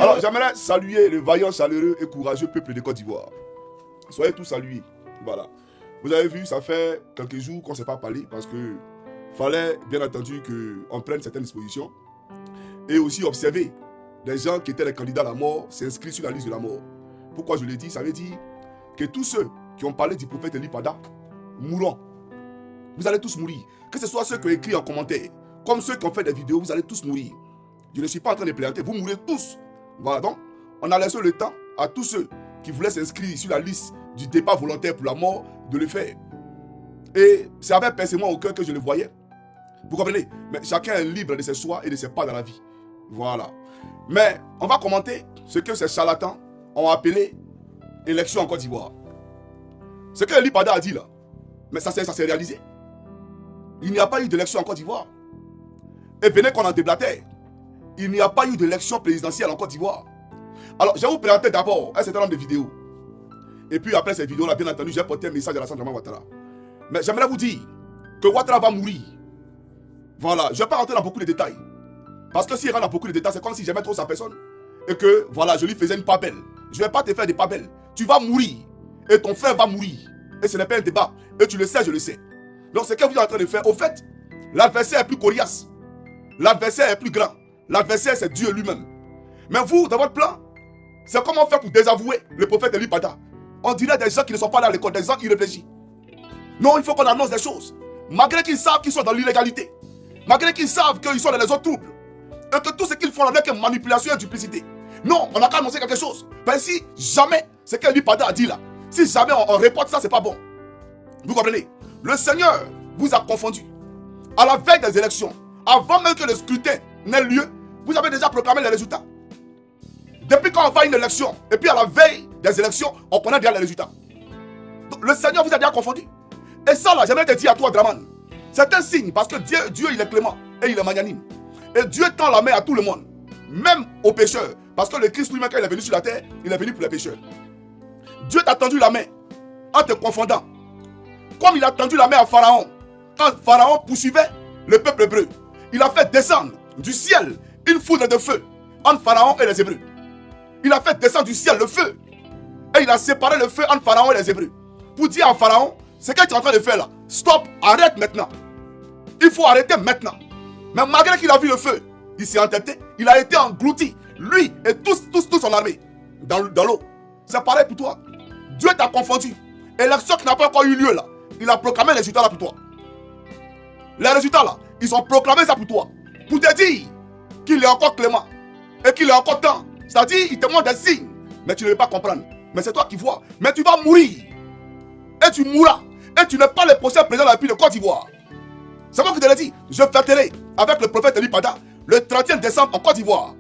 Alors, j'aimerais saluer le vaillant, chaleureux et courageux peuple de Côte d'Ivoire. Soyez tous salués. Voilà. Vous avez vu, ça fait quelques jours qu'on ne s'est pas parlé parce que fallait bien entendu qu'on prenne certaines dispositions et aussi observer des gens qui étaient les candidats à la mort s'inscrivent sur la liste de la mort. Pourquoi je le dis? Ça veut dire que tous ceux qui ont parlé du prophète Eli Pada mourront. Vous allez tous mourir. Que ce soit ceux qui ont écrit en commentaire, comme ceux qui ont fait des vidéos, vous allez tous mourir. Je ne suis pas en train de plaisanter, vous mourrez tous. Voilà, donc, on a laissé le temps à tous ceux qui voulaient s'inscrire sur la liste du départ volontaire pour la mort de le faire. Et c'est avec pincement au cœur que je le voyais. Vous comprenez? Mais chacun est libre de ses choix et de ses pas dans la vie. Voilà. Mais on va commenter ce que ces charlatans ont appelé élection en Côte d'Ivoire. Ce que Eli Pada a dit là, mais ça s'est réalisé. Il n'y a pas eu d'élection en Côte d'Ivoire. Et venez qu'on en déblatère. Il n'y a pas eu d'élection présidentielle en Côte d'Ivoire. Alors, je vais vous présenter d'abord un certain nombre de vidéos. Et puis après ces vidéos-là, bien entendu, j'ai porté un message à la Draman Ouattara. Mais j'aimerais vous dire que Ouattara va mourir. Voilà, je ne vais pas rentrer dans beaucoup de détails. Parce que s'il rentre dans beaucoup de détails, c'est comme si j'aimais trop sa personne. Et que, voilà, je lui faisais une part belle. Je ne vais pas te faire des pas belles. Tu vas mourir. Et ton frère va mourir. Et ce n'est pas un débat. Et tu le sais, je le sais. Donc, ce que vous êtes en train de faire, au fait, l'adversaire est plus coriace. L'adversaire est plus grand. L'adversaire, c'est Dieu lui-même. Mais vous, dans votre plan, c'est comment faire pour désavouer le prophète Eli Pada. On dirait des gens qui ne sont pas là à l'école, des gens irréfléchis. Non, il faut qu'on annonce des choses. Malgré qu'ils savent qu'ils sont dans l'illégalité. Malgré qu'ils savent qu'ils sont dans les autres troubles. Et que tout ce qu'ils font avec manipulation et duplicité. Non, on n'a qu'à annoncer quelque chose. Ben si jamais, ce qu'Eli Pada a dit là, si jamais on reporte ça, c'est pas bon. Vous comprenez? Le Seigneur vous a confondu. À la veille des élections, avant même que le scrutin n'ait lieu, vous avez déjà proclamé les résultats. Depuis quand on va à une élection, et puis à la veille des élections, on connaît déjà les résultats. Donc, le Seigneur vous a déjà confondu. Et ça là, j'aimerais te dire à toi, Draman, c'est un signe parce que Dieu il est clément et il est magnanime. Et Dieu tend la main à tout le monde, même aux pécheurs. Parce que le Christ lui-même, quand il est venu sur la terre, il est venu pour les pécheurs. Dieu t'a tendu la main en te confondant. Comme il a tendu la main à Pharaon, quand Pharaon poursuivait le peuple hébreu, il a fait descendre du ciel une foudre de feu entre Pharaon et les Hébreux. Il a fait descendre du ciel le feu. Et il a séparé le feu entre Pharaon et les Hébreux. Pour dire à Pharaon, ce que tu es en train de faire là, stop, arrête maintenant. Il faut arrêter maintenant. Mais malgré qu'il a vu le feu, il s'est entêté, il a été englouti, lui et tous son armée, dans l'eau. C'est pareil pour toi. Dieu t'a confondu. Élection qui n'a pas encore eu lieu là, il a proclamé les résultats là pour toi. Les résultats là, ils ont proclamé ça pour toi. Pour te dire qu'il est encore clément et qu'il est encore temps. C'est-à-dire, il te montre des signes, mais tu ne veux pas comprendre. Mais c'est toi qui vois. Mais tu vas mourir. Et tu mourras. Et tu n'es pas le prochain président de la République de Côte d'Ivoire. C'est moi qui te l'ai dit. Je fêterai avec le prophète Eli Pada le 31 décembre en Côte d'Ivoire.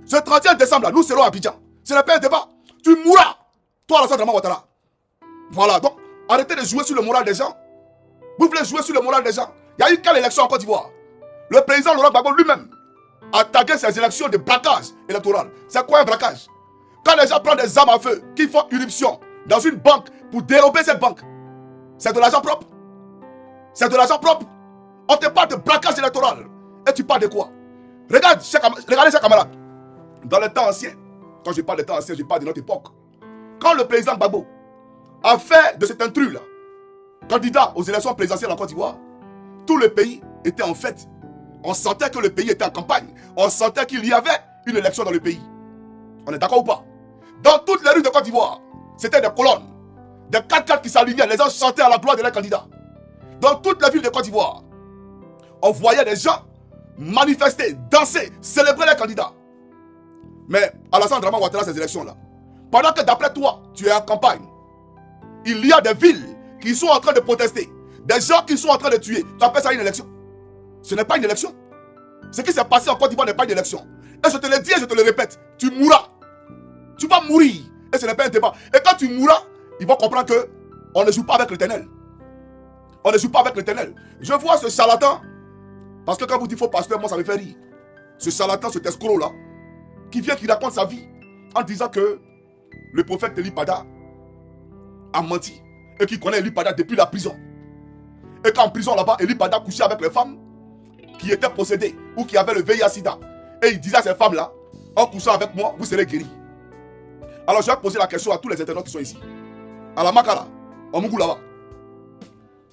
Ce 31 décembre là, nous serons à Abidjan. Ce n'est pas un débat. Tu mourras. Toi, Alassane Draman Ouattara. Voilà, donc, arrêtez de jouer sur le moral des gens. Vous voulez jouer sur le moral des gens. Il y a eu quelle élection en Côte d'Ivoire? Le président Laurent Gbagbo lui-même a tagué ces élections de braquage électoral. C'est quoi un braquage? Quand les gens prennent des armes à feu, qui font irruption dans une banque pour dérober cette banque, c'est de l'argent propre. C'est de l'argent propre. On te parle de braquage électoral. Et tu parles de quoi? Regardez, chers camarades. Dans les temps anciens, quand je parle des temps anciens, je parle de notre époque. Quand le président Gbagbo a fait de cet intrus-là candidat aux élections présidentielles en Côte d'Ivoire, tout le pays était en fête. On sentait que le pays était en campagne. On sentait qu'il y avait une élection dans le pays. On est d'accord ou pas? Dans toutes les rues de Côte d'Ivoire, c'était des colonnes, des 4x4 qui s'alignaient. Les gens chantaient à la gloire de leurs candidats. Dans toutes les villes de Côte d'Ivoire, on voyait des gens manifester, danser, célébrer les candidats. Mais Alassane Draman Ouattara, ces élections-là, pendant que d'après toi, tu es en campagne, il y a des villes qui sont en train de protester, des gens qui sont en train de tuer. Tu appelles ça une élection? Ce n'est pas une élection. Ce qui s'est passé en Côte d'Ivoire n'est pas une élection. Et je te le dis et je te le répète, tu mourras. Tu vas mourir. Et ce n'est pas un débat. Et quand tu mourras, ils vont comprendre que on ne joue pas avec l'Éternel. On ne joue pas avec l'Éternel. Je vois ce charlatan, parce que quand vous dites faux pasteur, moi ça me fait rire. Ce charlatan, cet escroc là, qui vient, qui raconte sa vie en disant que le prophète Eli Pada a menti et qui connaît Eli Pada depuis la prison. Et qu'en prison là-bas, Eli Pada couchait avec les femmes qui étaient possédées ou qui avaient le VIH-Sida. Et il disait à ces femmes-là en couchant avec moi, vous serez guéris. Alors je vais poser la question à tous les internautes qui sont ici. À la Makala, en Mougou là-bas.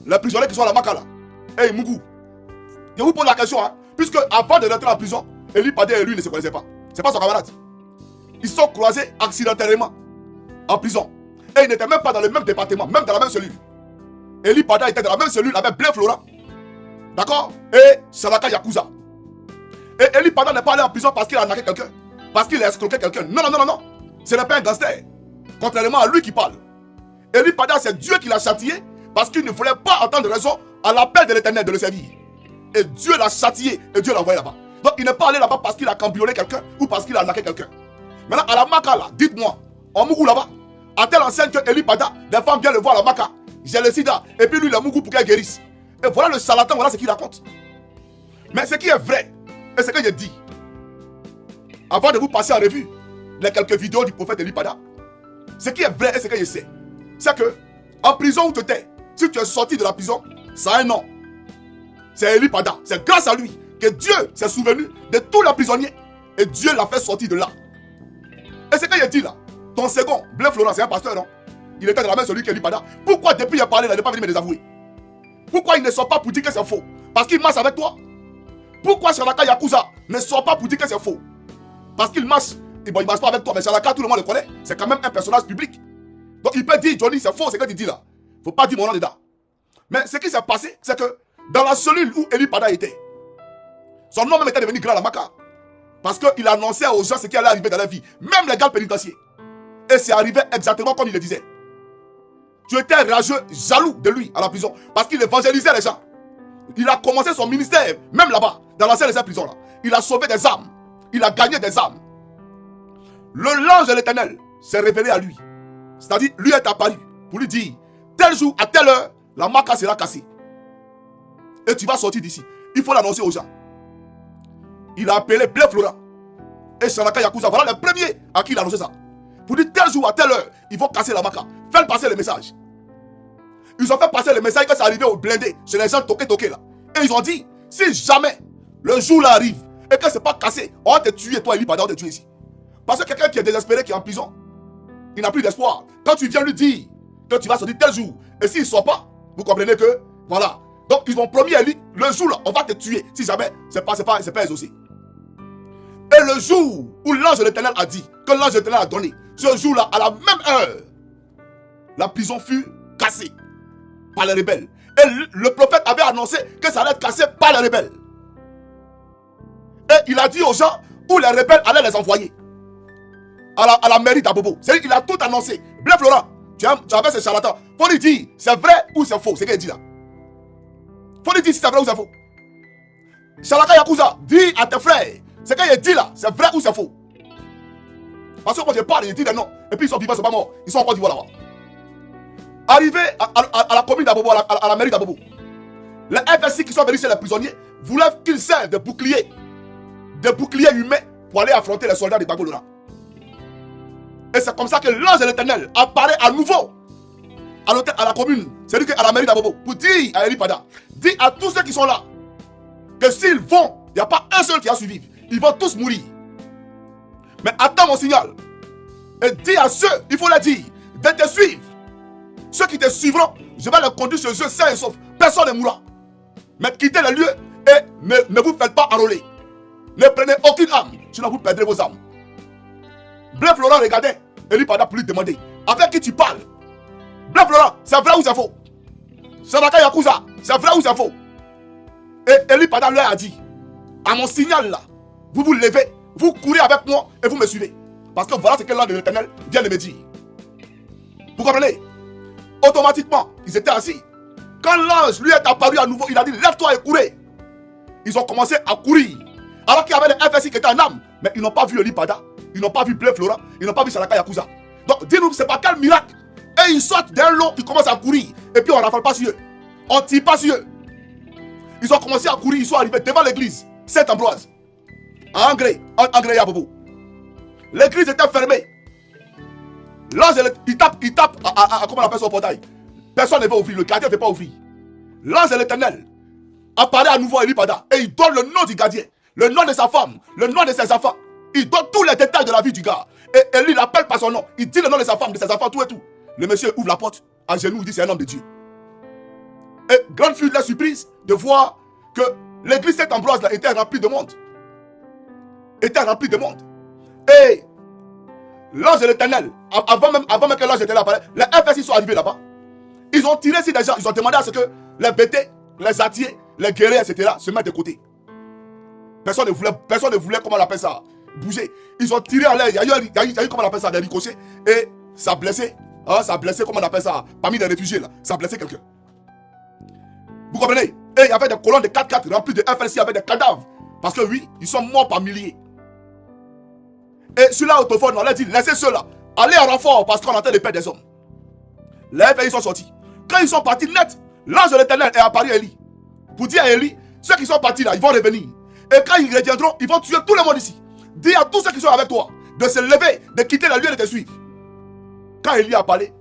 Les prisonniers qui sont à la Makala. Hey Mougou, je vous pose la question, hein, puisque avant de rentrer en prison, Eli Padé et lui ne se connaissaient pas. C'est pas son camarade. Ils sont croisés accidentellement en prison. Et ils n'étaient même pas dans le même département, même dans la même cellule. Eli Padé était dans la même cellule avec Blain Florent. D'accord? Et Salaka Yakuza. Et Eli Padé n'est pas allé en prison parce qu'il a arnaqué quelqu'un. Parce qu'il a escroqué quelqu'un. Non, non, non, non, non. Ce n'est pas un gangster. Contrairement à lui qui parle. Eli Padé, c'est Dieu qui l'a châtié parce qu'il ne voulait pas entendre raison à l'appel de l'Éternel de le servir. Et Dieu l'a châtié et Dieu l'a envoyé là-bas. Donc il n'est pas allé là-bas parce qu'il a cambriolé quelqu'un ou parce qu'il a arnaqué quelqu'un. Maintenant, à la Makala, dites-moi, en Mougou là-bas, à telle enseigne que Eli Padé, des femmes viennent le voir à la Maka, j'ai le sida, et puis lui, le Mougou pour qu'elle guérisse. Et voilà le charlatan, voilà ce qu'il raconte. Mais ce qui est vrai, et ce que je dis, avant de vous passer en revue les quelques vidéos du prophète Eli Padé, ce qui est vrai et ce que je sais, c'est que en prison où tu étais, si tu es sorti de la prison, ça a un nom. C'est Eli Padé. C'est grâce à lui que Dieu s'est souvenu de tous les prisonniers et Dieu l'a fait sortir de là. Et ce que je dis là, ton second, Blain Florent, c'est un pasteur, non? Il était dans la même celui qu'Eli Padé. Pourquoi depuis il a parlé, il n'est pas venu me désavouer? Pourquoi il ne sort pas pour dire que c'est faux? Parce qu'il marche avec toi. Pourquoi Salaka Yakuza ne sort pas pour dire que c'est faux? Parce qu'il marche. Bon, il ne marche pas avec toi, mais Salaka, tout le monde le connaît. C'est quand même un personnage public. Donc il peut dire, Johnny, c'est faux, c'est ce que tu dis là. Il ne faut pas dire mon nom dedans. Mais ce qui s'est passé, c'est que dans la cellule où Eli Padé était, son nom même était devenu grand à la Maka. Parce qu'il annonçait aux gens ce qui allait arriver dans la vie. Même les gars pénitentiaires. Et c'est arrivé exactement comme il le disait. Tu étais rageux, jaloux de lui à la prison. Parce qu'il évangélisait les gens. Il a commencé son ministère, même là-bas, dans l'ancienne de cette prison-là. Il a sauvé des âmes. Il a gagné des âmes. L'ange de l'Éternel s'est révélé à lui. C'est-à-dire, lui est apparu pour lui dire, tel jour, à telle heure, la Maka sera cassée. Et tu vas sortir d'ici. Il faut l'annoncer aux gens. Il a appelé Blain Florent et Salaka Yakuza. Voilà les premiers à qui il a annoncé ça. Pour dire tel jour à telle heure, ils vont casser la Maka. Faites passer le message. Ils ont fait passer le message quand c'est arrivé au blindé, chez les gens toqués là. Et ils ont dit, si jamais le jour là arrive et que c'est pas cassé, on va te tuer, toi Eli Padé, on va te tuer ici. Parce que quelqu'un qui est désespéré, qui est en prison, il n'a plus d'espoir. Quand tu viens lui dire que tu vas sortir tel jour, et s'il ne sort pas, vous comprenez que, voilà. Donc ils ont promis à lui, le jour là, on va te tuer, si jamais c'est pas exaucé. Et le jour où l'ange de l'Éternel a dit, que l'ange de l'Éternel a donné, ce jour-là, à la même heure, la prison fut cassée par les rebelles. Et le prophète avait annoncé que ça allait être cassé par les rebelles. Et il a dit aux gens où les rebelles allaient les envoyer. À la mairie d'Abobo. C'est-à-dire qu'il a tout annoncé. Blain Florent, tu avais ce charlatan. Faut lui dire, c'est vrai ou c'est faux. C'est ce qu'il dit là. Faut lui dire si c'est vrai ou c'est faux. Salaka Yakuza, dis à tes frères, ce qu'il dit là, c'est vrai ou c'est faux. Parce que quand je parle, il dit des noms. Et puis ils sont vivants, ils ne sont pas morts. Ils sont encore vivants là-bas. Arrivé à la commune d'Abobo, à la mairie d'Abobo, les FSI qui sont venus chez les prisonniers voulaient qu'ils servent de boucliers humains pour aller affronter les soldats de Bagolora. Et c'est comme ça que l'ange de l'Éternel apparaît à nouveau à la commune, c'est-à-dire à la mairie d'Abobo, pour dire à Eli Padé, dis à tous ceux qui sont là, que s'ils vont, il n'y a pas un seul qui a suivi. Ils vont tous mourir. Mais attends mon signal. Et dis à ceux, il faut leur dire, de te suivre. Ceux qui te suivront, je vais les conduire chez eux sains et saufs. Personne ne mourra. Mais quittez les lieux et ne vous faites pas enrôler. Ne prenez aucune âme, sinon vous perdrez vos âmes. Blain Florent regardait Eli Padé pour lui demander, avec qui tu parles? Blain Florent, c'est vrai ou c'est faux? Salaka Yakuza, c'est vrai ou c'est faux? Et Eli Padé leur a dit, à mon signal là, vous vous levez, vous courez avec moi et vous me suivez. Parce que voilà ce que l'ange de l'Éternel vient de me dire. Vous comprenez? Automatiquement, ils étaient assis. Quand l'ange lui est apparu à nouveau, il a dit, lève-toi et courez. Ils ont commencé à courir. Alors qu'il y avait des FSI qui étaient en âme. Mais ils n'ont pas vu Eli Padé. Ils n'ont pas vu Blain Florent. Ils n'ont pas vu Salaka Yakuza. Donc, dis-nous, c'est pas quel miracle. Et ils sortent d'un lot, ils commencent à courir. Et puis on ne rafale pas sur eux. On ne tire pas sur eux. Ils ont commencé à courir. Ils sont arrivés devant l'église Saint-Ambroise. À Angré Yabobo. L'église était fermée. L'ange, il tape comment on appelle son portail. Personne ne veut ouvrir. Le gardien ne veut pas ouvrir. L'ange de l'Éternel apparaît à nouveau à Eli Padé. Et il donne le nom du gardien. Le nom de sa femme. Le nom de ses enfants. Il donne tous les détails de la vie du gars. Et lui, il l'appelle par son nom. Il dit le nom de sa femme, de ses enfants, tout et tout. Le monsieur ouvre la porte, à genoux, il dit c'est un homme de Dieu. Et grande fut la surprise de voir que l'église Saint-Ambroise était remplie de monde. Était remplie de monde. Et l'ange de l'Éternel, avant même que l'ange était là, les FSI sont arrivés là-bas. Ils ont tiré sur des gens, ils ont demandé à ce que les bêtés, les attiers, les guerriers, etc. se mettent de côté. Personne ne voulait, comment on appelle ça, bouger. Ils ont tiré en l'air, il y a eu, comment on appelle ça, des ricochets. Et ça a blessé, comment on appelle ça, parmi les réfugiés là, ça a blessé quelqu'un. Vous comprenez? Et il y avait des colonnes de 4x4 remplies de FLC avec des cadavres. Parce que oui, ils sont morts par milliers. Et celui-là, autrefois, on leur dit, laissez ceux-là, allez en renfort parce qu'on est en train de perdre des hommes. Les FLC sont sortis. Quand ils sont partis net, l'ange de l'Éternel est apparu à Élie. Pour dire à Élie, ceux qui sont partis là, ils vont revenir. Et quand ils reviendront, ils vont tuer tout le monde ici. Dis à tous ceux qui sont avec toi de se lever, de quitter la lieu et de te suivre. Quand Élie a parlé,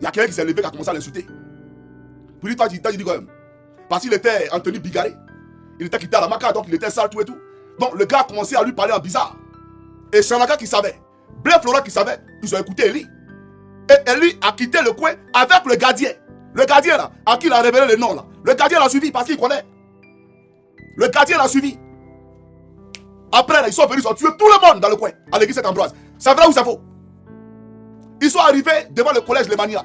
il y a quelqu'un qui s'est levé, qui a commencé à l'insulter. Pour lui, toi, tu dis quand même. Parce qu'il était en tenue bigarrée. Il était quitté à la maca, donc il était sale, tout et tout. Donc le gars a commencé à lui parler en bizarre. Et Chanaka qui savait, Blé Florent qui savait, ils ont écouté Élie. Et Élie a quitté le coin avec le gardien. Le gardien là, à qui il a révélé le nom là. Le gardien l'a suivi parce qu'il connaît. Le gardien l'a suivi. Après là, ils sont venus, ils ont tué tout le monde dans le coin, à l'église Saint-Ambroise. C'est vrai ou c'est faux? Ils sont arrivés devant le collège Lemania.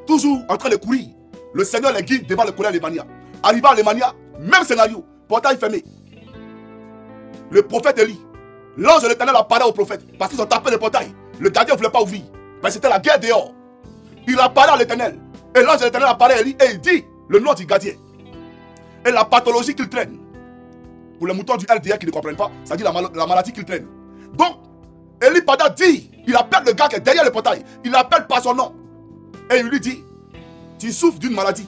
Toujours en train de courir. Le Seigneur les guide devant le collège Lemania. Arrivant à Lemania, même scénario, portail fermé. Le prophète Élie, l'ange de l'Éternel apparaît au prophète parce qu'ils ont tapé le portail. Le gardien ne voulait pas ouvrir. Mais c'était la guerre dehors. Il apparaît à l'Éternel. Et l'ange de l'Éternel apparaît à Élie et il dit le nom du gardien. Et la pathologie qu'il traîne. Pour les moutons du LDR qui ne comprennent pas, ça dit la maladie qu'il traîne. Donc, Élie Pada dit, il appelle le gars qui est derrière le portail. Il l'appelle par son nom. Et il lui dit, tu souffres d'une maladie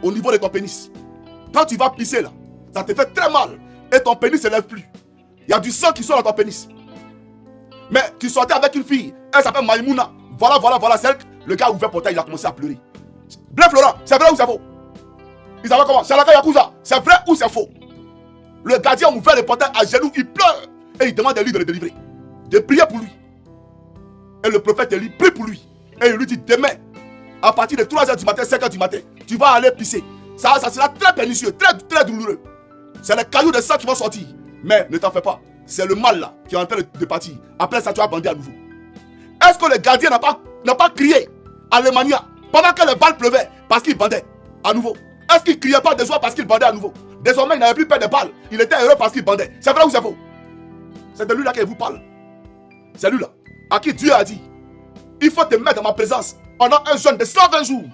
au niveau de ton pénis. Quand tu vas pisser là, ça te fait très mal. Et ton pénis ne se lève plus. Il y a du sang qui sort dans ton pénis. Mais tu sortais avec une fille, elle s'appelle Maïmouna. Voilà, celle, le gars a ouvert le portail, il a commencé à pleurer. Blé Florent, c'est vrai ou c'est faux? Ils avaient comment? Shalaka Yakuza, c'est vrai ou c'est faux? Le gardien a ouvert le portail à genoux, il pleure. Et il demande à lui de le délivrer. De prier pour lui. Et le prophète Élie prie pour lui. Et il lui dit demain, à partir de 3h du matin, 5h du matin, tu vas aller pisser. Ça sera très pernicieux, très douloureux. C'est les cailloux de sang qui vont sortir. Mais ne t'en fais pas. C'est le mal là qui est en train de partir. Après ça, tu vas bander à nouveau. Est-ce que le gardien n'a pas crié à Lemania pendant que les balles pleuvaient parce qu'il bandait à nouveau? Est-ce qu'il ne criait pas de joie parce qu'il bandait à nouveau? Désormais, il n'avait plus peur de balles. Il était heureux parce qu'il bandait. C'est vrai ou c'est faux? C'est de lui là qu'il vous parle. C'est lui là à qui Dieu a dit, il faut te mettre dans ma présence pendant un jeûne de 120 jours.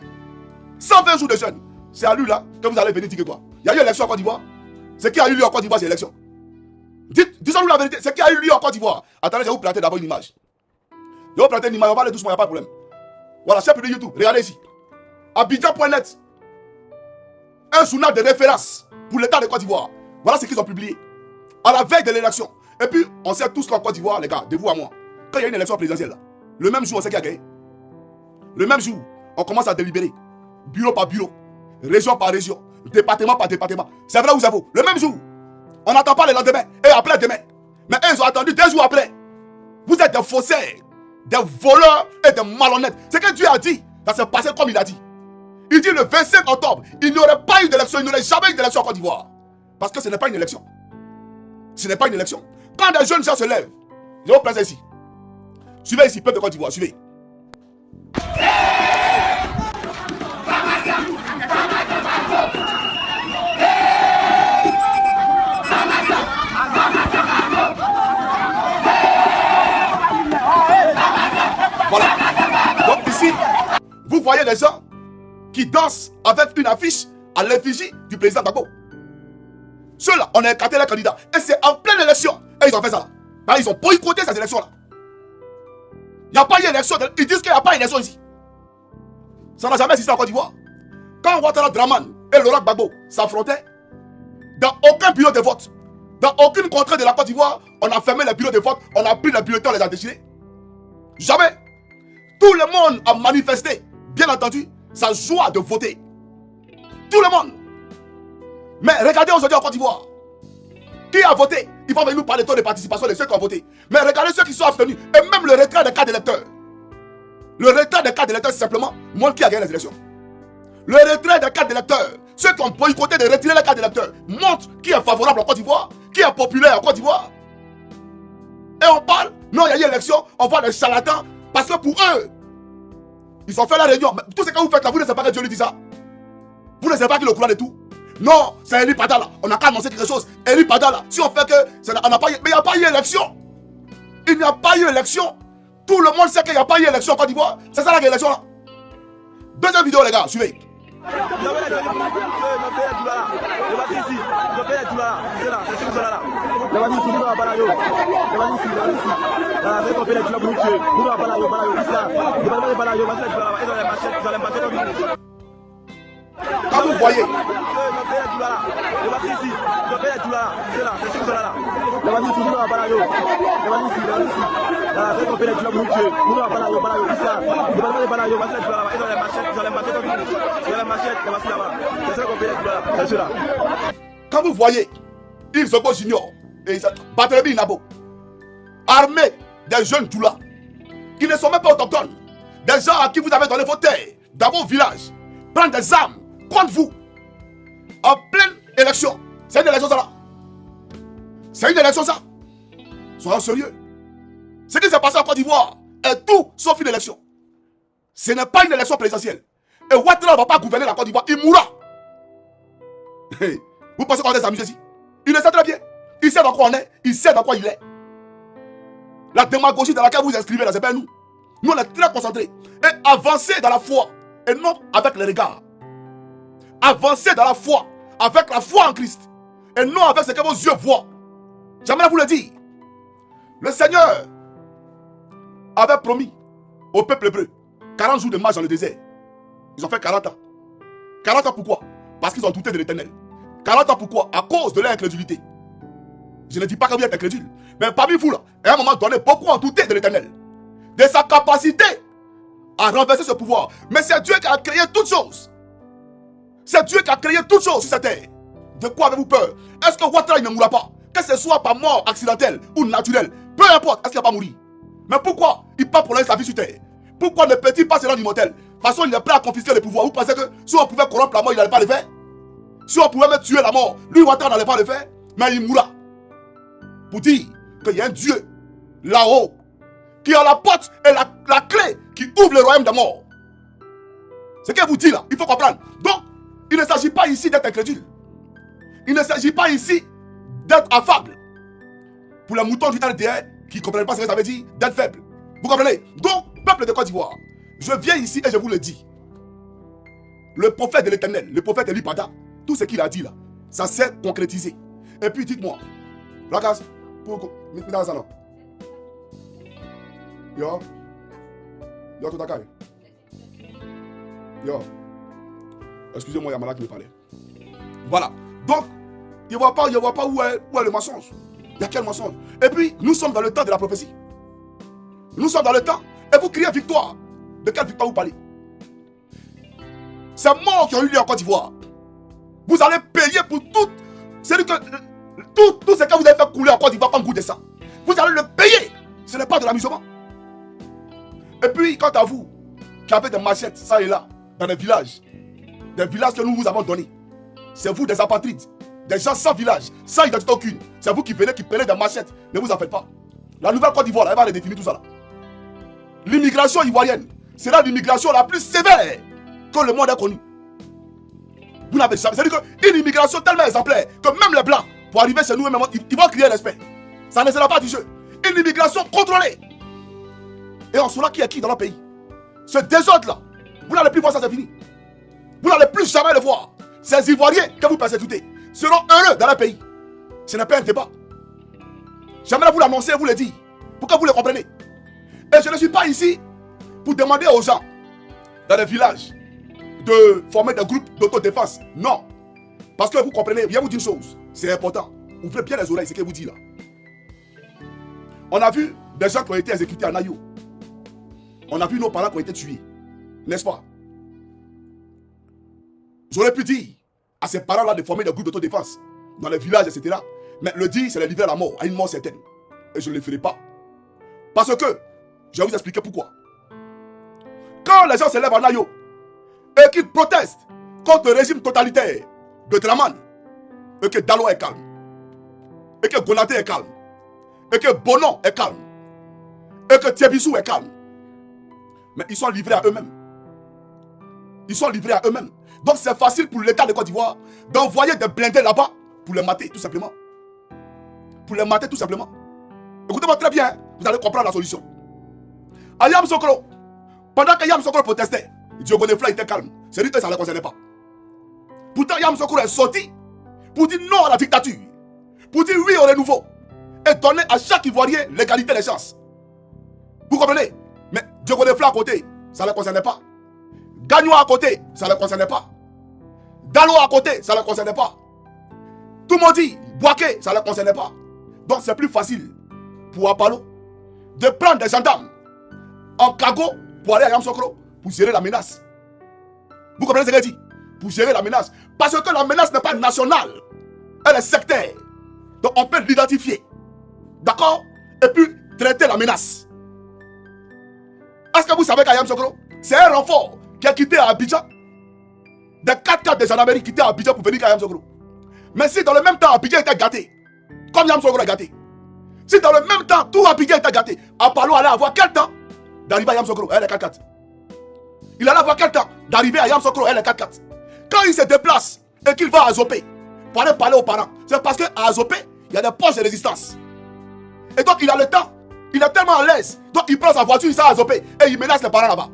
120 jours de jeûne. C'est à lui là que vous allez venir dire quoi? Il y a eu élection en Côte d'Ivoire. Ce qui a eu lieu en Côte d'Ivoire, c'est l'élection. Disons-nous la vérité. Ce qui a eu lieu en Côte d'Ivoire. Attendez, je vais vous planter d'abord une image. Je vais vous planter une image. On va aller doucement, il n'y a pas de problème. Voilà, chef de YouTube, regardez ici. Abidjan.net. Un journal de référence pour l'État de Côte d'Ivoire. Voilà ce qu'ils ont publié. À la veille de l'élection. Et puis, on sait tous qu'en Côte d'Ivoire, les gars, de vous à moi, quand il y a une élection présidentielle, là, le même jour, on sait qui a gagné. Le même jour, on commence à délibérer. Bureau par bureau, région par région, département par département. C'est vrai ou c'est faux? Le même jour. On n'attend pas le lendemain et après demain. Mais eux, ils ont attendu 2 jours après. Vous êtes des faussaires, des voleurs et des malhonnêtes. C'est que Dieu a dit, ça s'est passé comme il a dit. Il dit le 25 octobre, il n'y aurait pas eu d'élection, il n'y aurait jamais eu d'élection en Côte d'Ivoire. Parce que ce n'est pas une élection. Ce n'est pas une élection. Quand des jeunes gens se lèvent, je vais vous placer ici. Suivez ici, peuple de Côte d'Ivoire, suivez. Voilà. Donc ici, vous voyez des gens qui dansent avec une affiche à l'effigie du président Gbagbo. Ceux-là, on a écarté les candidats. Et c'est en pleine élection. Et ils ont fait ça. Là. Ils ont boycotté ces élections-là. Il n'y a pas eu d'élection. Ils disent qu'il n'y a pas d'élection ici. Ça n'a jamais existé en Côte d'Ivoire. Quand Ouattara Draman et Laurent Gbagbo s'affrontaient, dans aucun bureau de vote, dans aucune contrée de la Côte d'Ivoire, on a fermé les bureaux de vote, on a pris les bulletins, on les a déchirés. Jamais. Tout le monde a manifesté, bien entendu, sa joie de voter. Tout le monde. Mais regardez aujourd'hui en Côte d'Ivoire. Qui a voté? Ils vont venir nous parler de taux de participation de ceux qui ont voté. Mais regardez ceux qui sont abstenus. Et même le retrait des cartes d'électeurs. Le retrait des cartes d'électeurs, c'est simplement montre qui a gagné les élections. Le retrait des cartes d'électeurs, ceux qui ont boycotté de retirer les cartes d'électeurs, montre qui est favorable en Côte d'Ivoire, qui est populaire en Côte d'Ivoire. Et on parle, non, il y a eu élection, on voit des charlatans, parce que pour eux, ils ont fait la réunion. Mais tout ce que vous faites là, vous ne savez pas que Dieu lui dit ça. Vous ne savez pas qu'il est au courant de tout. Non, c'est Eli Pada là. On n'a qu'à annoncer quelque chose. Eli Pada là. Si on fait que. On n'a pas, mais il n'y a pas eu élection. Il n'y a pas eu élection. Tout le monde sait qu'il n'y a pas eu élection en Côte d'Ivoire. C'est ça la élection là. Deuxième vidéo les gars, suivez. Quand vous voyez, quand vous voyez Yves Zogo Junior et Barthélemy Nabo, armés des jeunes Doula, qui ne sont même pas autochtones, des gens à qui vous avez donné vos terres dans vos villages, prendre des armes contre vous en pleine élection. C'est une élection ça là. C'est une élection ça. Soyons sérieux. Ce qui s'est passé en Côte d'Ivoire est tout sauf une élection. Ce n'est pas une élection présidentielle. Et Ouattara ne va pas gouverner la Côte d'Ivoire. Il mourra. Hey, vous pensez qu'on va s'amuser ici? Il le sait très bien. Il sait dans quoi on est. Il sait dans quoi il est. La démagogie dans laquelle vous inscrivez là, c'est pas nous. Nous on est très concentrés. Et avancer dans la foi. Et non avec les regards. Avancez dans la foi. Avec la foi en Christ. Et non avec ce que vos yeux voient. J'aimerais vous le dire. Le Seigneur avait promis au peuple hébreu 40 jours de marche dans le désert. Ils ont fait 40 ans. 40 ans pourquoi? Parce qu'ils ont douté de l'Éternel. 40 ans pourquoi? À cause de leur incrédulité. Je ne dis pas que vous êtes incrédule. Mais parmi vous là, à un moment donné, beaucoup ont douté de l'Éternel. De sa capacité à renverser ce pouvoir. Mais c'est Dieu qui a créé toutes choses. C'est Dieu qui a créé toutes choses sur cette terre. De quoi avez-vous peur? Est-ce que Ouattara ne mourra pas? Que ce soit par mort accidentelle ou naturelle, peu importe, est-ce qu'il va pas mourir? Mais pourquoi il part prolonger sa vie sur terre? Pourquoi ne peut-il pas se rendre immortel? De toute façon, il est prêt à confisquer le pouvoir. Vous pensez que si on pouvait corrompre la mort, il n'allait pas le faire? Si on pouvait même tuer la mort, lui, Ouattara n'allait pas le faire? Mais il mourra. Pour dire qu'il y a un Dieu là-haut qui a la porte et la clé qui ouvre le royaume des morts. Ce qu'elle vous dit là, il faut comprendre. Donc, il ne s'agit pas ici d'être incrédule. Il ne s'agit pas ici d'être affable. Pour les moutons du RDR qui ne comprennent pas ce que ça veut dire, d'être faible. Vous comprenez? Donc, peuple de Côte d'Ivoire, je viens ici et je vous le dis. Le prophète de l'Éternel, le prophète Eli Pada, tout ce qu'il a dit là, ça s'est concrétisé. Et puis dites-moi, la case, pour dans ça là. Yo, tout à fait. Yo, excusez-moi, il y a Malak qui me parlait. Voilà. Donc, il ne voit pas où est le mensonge. Il y a quel mensonge? Et puis, nous sommes dans le temps de la prophétie. Nous sommes dans le temps. Et vous criez victoire. De quelle victoire vous parlez? C'est morts qui ont eu lieu en Côte d'Ivoire. Vous allez payer pour tout ce que vous avez fait couler en Côte d'Ivoire comme goût de sang. Vous allez le payer. Ce n'est pas de l'amusement. Et puis, quant à vous, qui avez des machettes, ça et là, dans des villages que nous vous avons donnés, c'est vous des apatrides, des gens sans village, sans identité aucune. C'est vous qui prenez des machettes. Ne vous en faites pas. La nouvelle Côte d'Ivoire, elle va redéfinir tout ça là. L'immigration ivoirienne sera l'immigration la plus sévère que le monde a connue. Vous n'avez jamais. C'est-à-dire qu'une immigration tellement exemplaire que même les blancs, pour arriver chez nous, ils vont crier respect. Ça ne sera pas du jeu. Une immigration contrôlée. Et on saura qui est qui dans leur pays. Ce désordre-là, vous n'allez plus voir ça, c'est fini. Vous n'allez plus jamais le voir. Ces Ivoiriens que vous persécutez seront heureux dans leur pays. Ce n'est pas un débat. J'aimerais vous l'annoncer et vous le dire. Pour que vous le compreniez. Et je ne suis pas ici pour demander aux gens dans les villages de former des groupes d'autodéfense. Non. Parce que vous comprenez, viens vous dire une chose. C'est important. Ouvrez bien les oreilles, ce qu'elle vous dit là. On a vu des gens qui ont été exécutés en Ayo. On a vu nos parents qui ont été tués. N'est-ce pas? J'aurais pu dire à ces parents-là de former des groupes d'autodéfense dans les villages, etc. Mais le dire, c'est les livrer à la mort, à une mort certaine. Et je ne le ferai pas. Parce que, je vais vous expliquer pourquoi. Quand les gens se lèvent en Ayo et qu'ils protestent contre le régime totalitaire de Draman, et que Dalo est calme, et que Gonaté est calme, et que Bonon est calme, et que Thiebissou est calme, mais ils sont livrés à eux-mêmes. Ils sont livrés à eux-mêmes. Donc c'est facile pour l'État de Côte d'Ivoire d'envoyer des blindés là-bas pour les mater, tout simplement. Pour les mater, tout simplement. Écoutez-moi très bien, vous allez comprendre la solution. À Yam Sokolo, pendant que Yam Sokolo protestait, Diogo Fla était calme. C'est lui que ça ne le concernait pas. Pourtant, Yam Sokolo est sorti pour dire non à la dictature, pour dire oui au renouveau, et donner à chaque Ivoirien l'égalité des chances. Vous comprenez? Mais Diogo Fla à côté, ça ne le concernait pas. Gagnon à côté, ça ne le concernait pas. Dalo à côté, ça ne le concernait pas. Tout le monde dit, Boaké, ça ne le concernait pas. Donc c'est plus facile pour Apalo de prendre des gendarmes en cargo pour aller à Yamsokro pour gérer la menace. Vous comprenez ce que je dis? Pour gérer la menace. Parce que la menace n'est pas nationale. Elle est sectaire. Donc on peut l'identifier. D'accord? Et puis traiter la menace. Est-ce que vous savez qu'à Yamsokro, c'est un renfort qui a quitté à Abidjan? Des 4x4 de gendarmerie quittés à Abidjan pour venir à Yamsokro. Mais si dans le même temps Abidjan était gâté, comme Yamsokro est gâté, si dans le même temps tout Abidjan était gâté, Apalo allait avoir quel temps d'arriver à Yamsokro? Elle est 4x4. Il allait avoir quel temps d'arriver à Yamsokro? Elle est 4x4. Quand il se déplace et qu'il va à Azopé pour aller parler aux parents, c'est parce qu'à Azopé, il y a des postes de résistance. Et donc il a le temps, il est tellement à l'aise, donc il prend sa voiture, il s'en à Azopé et il menace les parents là-bas.